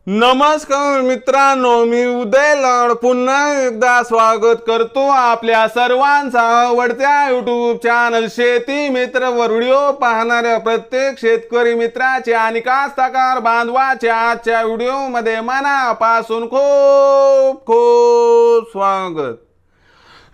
नमस्कार मित्रांनो, मी उदय लाड पुन्हा एकदा स्वागत करतो आपल्या सर्वांचा आवडत्या युट्यूब चॅनल शेती मित्र वर व्हिडिओ पाहणाऱ्या प्रत्येक शेतकरी मित्राचे आणि कास्तकार बांधवाचे आजच्या व्हिडिओमध्ये मनापासून खूप खूप स्वागत।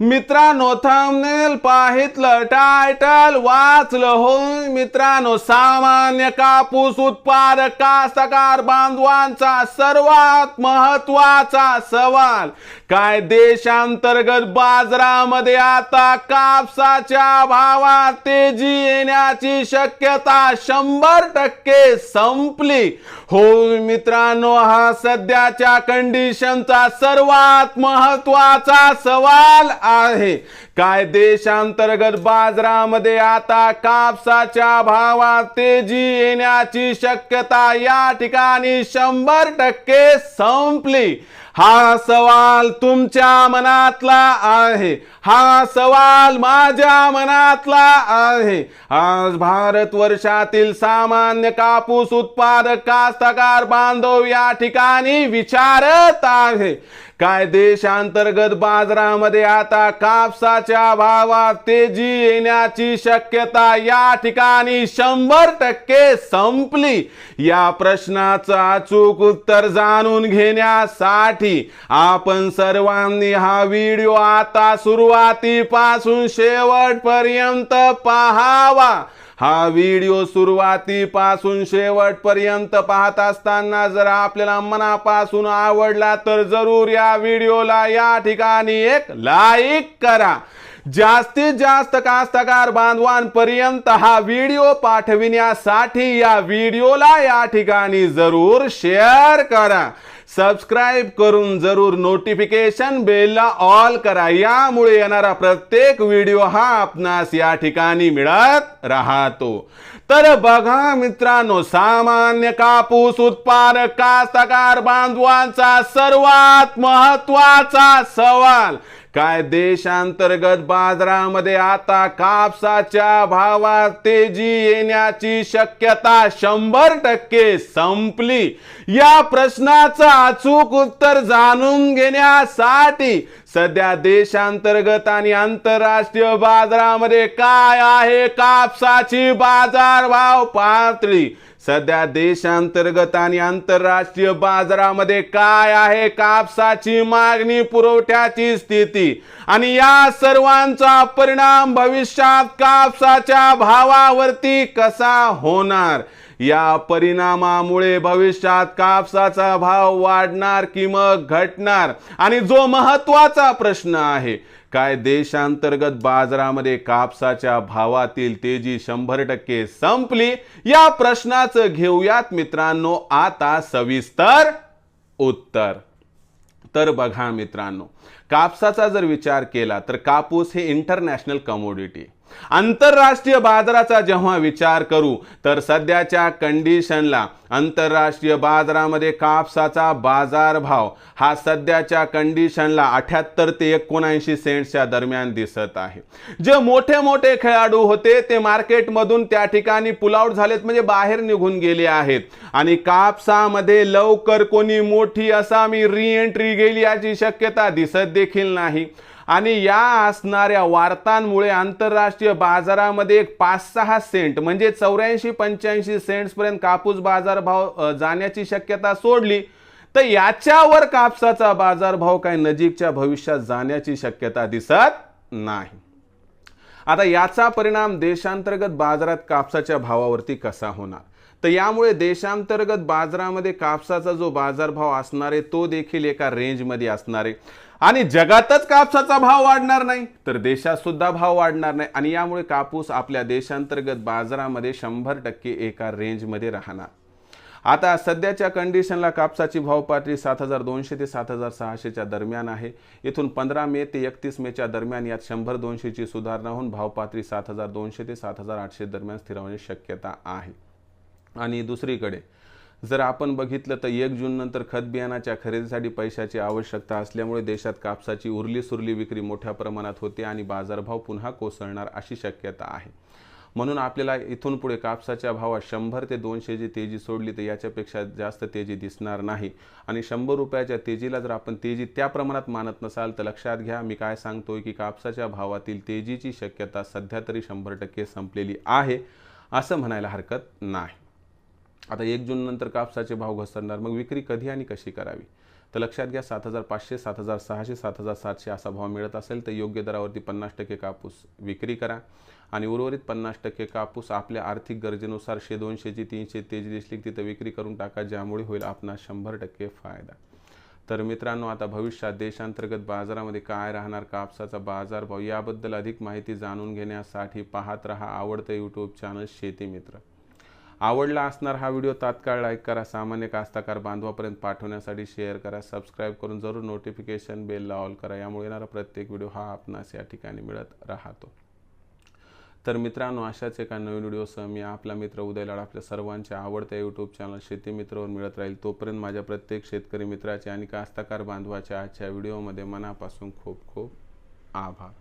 मित्रांनो, थंबनेल पाहितलं, टायटल वाचलं होय मित्रांनो, सामान्य कापूस उत्पादक कास्तकार बांधवांचा सर्वात महत्वाचा सवाल, काय देशांतर्गत बाजारामध्ये आता कापसाच्या भावात तेजी येण्याची शक्यता 100% संपली? होय मित्रांनो, हा सध्याच्या कंडिशनचा सर्वात महत्वाचा सवाल आहे। काय देशांतर्गत बाजारामध्ये आता कापसाच्या भावात तेजी येण्याची शक्यता या ठिकाणी 100% संपली? हा सवाल तुमच्या मनातला आहे, हा सवाल माझ्या मनातला आहे। आज भारत वर्षातील सामान्य कापूस उत्पादक कास्तकार बांधव या ठिकाणी विचारत आहे, काय देशांतर्गत बाजारामध्ये आता कापसाच्या भावात तेजी येण्याची शक्यता या ठिकाणी 100% संपली? या प्रश्नाचं अचूक उत्तर जाणून घेण्यासाठी आपण सर्वांनी हा व्हिडिओ आता सुरुवातीपासून शेवटपर्यंत पाहावा। हा व्हिडिओ सुरुवातीपासून शेवटपर्यंत पाहत असताना जर आपल्याला मनापासून आवडला तर जरूर या व्हिडिओला या ठिकाणी एक लाईक करा। जास्तीत जास्त कास्तकार बांधवांपर्यंत हा व्हिडिओ पाठविण्यासाठी या व्हिडिओला या ठिकाणी जरूर शेअर करा। सबस्क्राइब करून जरूर नोटिफिकेशन बेलला ऑल करा, यामुळे येणारा प्रत्येक व्हिडिओ हा आपणास या ठिकाणी मिळत राहतो। तर बघा मित्रांनो, सामान्य कापूस उत्पादक कास्तकार बांधवांचा सर्वात महत्वाचा सवाल, काय देशांतर्गत बाजारामध्ये आता कापसाच्या भावात तेजी येण्याची शक्यता 100% संपली? या प्रश्नाचं अचूक उत्तर जाणून घेण्यासाठी सध्या देशांतर्गत आणि आंतरराष्ट्रीय बाजारामध्ये काय आहे कापसाची बाजारभाव पातळी, सध्या देशांतर्गत आणि आंतरराष्ट्रीय बाजारामध्ये काय आहे कापसाची मागणी पुरवठ्याची स्थिती, आणि या सर्वांचा परिणाम भविष्यात कापसाच्या भावावरती कसा होणार? या परिणामामुळे भविष्यात कापसाचा भाव वाढणार की मग घटणार? आणि जो महत्वाचा प्रश्न आहे, काय देशांतर्गत बाजारामध्ये कापसाच्या भावातील तेजी 100% संपली? या प्रश्नाचं घेऊयात मित्रांनो आता सविस्तर उत्तर। तर बघा मित्रांनो, कापसाचा जर विचार केला तर कापूस हे इंटरनॅशनल कमोडिटी, आंतरराष्ट्रीय बाजाराचा जेव्हा विचार करू तर सध्याच्या कंडिशनला आंतरराष्ट्रीय बाजारामध्ये कापसाचा बाजारभाव हा सध्याच्या कंडिशनला 78 ते 79 सेंट्सच्या दरम्यान दिसत आहे। जे मोठे मोठे खेळाडू होते ते मार्केटमधून त्या ठिकाणी पुल आउट झालेत, म्हणजे बाहेर निघून गेले आहेत, आणि कापसामध्ये लवकर कोणी मोठी असामी रीएंट्री गेली याची शक्यता दिसत देखील नाही। आणि या असणाऱ्या वार्तांमुळे आंतरराष्ट्रीय बाजारामध्ये एक 5-6 सेंट म्हणजे 84-85 सेंट्स पर्यंत कापूस बाजारभाव जाण्याची शक्यता सोडली तर याच्यावर कापसाचा बाजारभाव काय नजीकच्या भविष्यात जाण्याची शक्यता दिसत नाही। आता याचा परिणाम देशांतर्गत बाजारात कापसाच्या भावावरती कसा होणार? तर यामुळे देशांतर्गत बाजारामध्ये कापसाचा जो बाजारभाव असणार आहे तो देखील एका रेंजमध्ये असणार आहे, आणि जगातच कापसाचा भाव वाढणार नाही तर देशात सुद्धा भाव वाढणार नाही, आणि यामुळे कापूस आपल्या देशांतर्गत बाजारामध्ये 100% एका रेंजमध्ये राहणार। आता सध्याच्या कंडिशनला कापसाची भाव पातळी 7200 ते 7600 च्या दरम्यान आहे। इथून 15 मे ते 31 मे च्या दरम्यान यात 100-200 ची सुधारणा होऊन भाव पातळी 7200 ते 7800 दरम्यान स्थिर होण्याची शक्यता आहे। आणि दुसरीकडे जर आपण बघितलं तर 1 जून नंतर खत बियाणाच्या खरेदीसाठी पैशाची आवश्यकता असल्यामुळे देशात कापसाची उरली सुरली विक्री मोठ्या प्रमाणात होते आणि बाजारभाव पुन्हा कोसळणार अशी शक्यता आहे। म्हणून आपल्याला इथून पुढे कापसाच्या भावात 100 ते 200 जी तेजी सोडली तर याच्यापेक्षा जास्त तेजी दिसणार नाही. आणि 100 रुपयाच्या तेजीला जर आपण तेजी त्या प्रमाणात मानत नसाल तर लक्षात घ्या मी काय सांगतोय की कापसाच्या भावातील तेजीची शक्यता सध्या तरी 100% संपलेली आहे असं म्हणायला हरकत नाही. आता 1 जून नंतर कापसाचे भाव घसरणार, मग विक्री कधी आणि कशी करावी? तर लक्षात घ्या 7,500, 7,600, 7,700 असा भाव मिळत असेल तर योग्य दरावरती 50% कापूस विक्री करा आणि उर्वरित 50% कापूस आपल्या आर्थिक गरजेनुसार 100-200ची 300 तेजी दिसली तिथं विक्री करून टाका, ज्यामुळे होईल आपणास 100% फायदा. तर मित्रांनो, आता भविष्यात देशांतर्गत बाजारामध्ये काय राहणार, कापसाचा बाजारभाव याबद्दल अधिक माहिती जाणून घेण्यासाठी पाहत रहा आवडतं यूट्यूब चॅनल शेती मित्र. आवडला असणार हा व्हिडिओ तात्काळ लाईक करा, सामान्य कास्तकार बांधवापर्यंत पाठवण्यासाठी शेअर करा, सबस्क्राईब करून जरूर नोटिफिकेशन बेलला ऑल करा, यामुळे येणारा प्रत्येक व्हिडिओ हा आपणास या ठिकाणी मिळत राहतो. तर मित्रांनो, अशाच एका नवीन व्हिडिओसह मी आपला मित्र उदय लाड आपल्या सर्वांच्या आवडत्या यूट्यूब चॅनल शेती मित्रवर मिळत राहील. तोपर्यंत माझ्या प्रत्येक शेतकरी मित्राचे आणि कास्तकार बांधवाच्या आजच्या व्हिडिओमध्ये मनापासून खूप खूप आभार.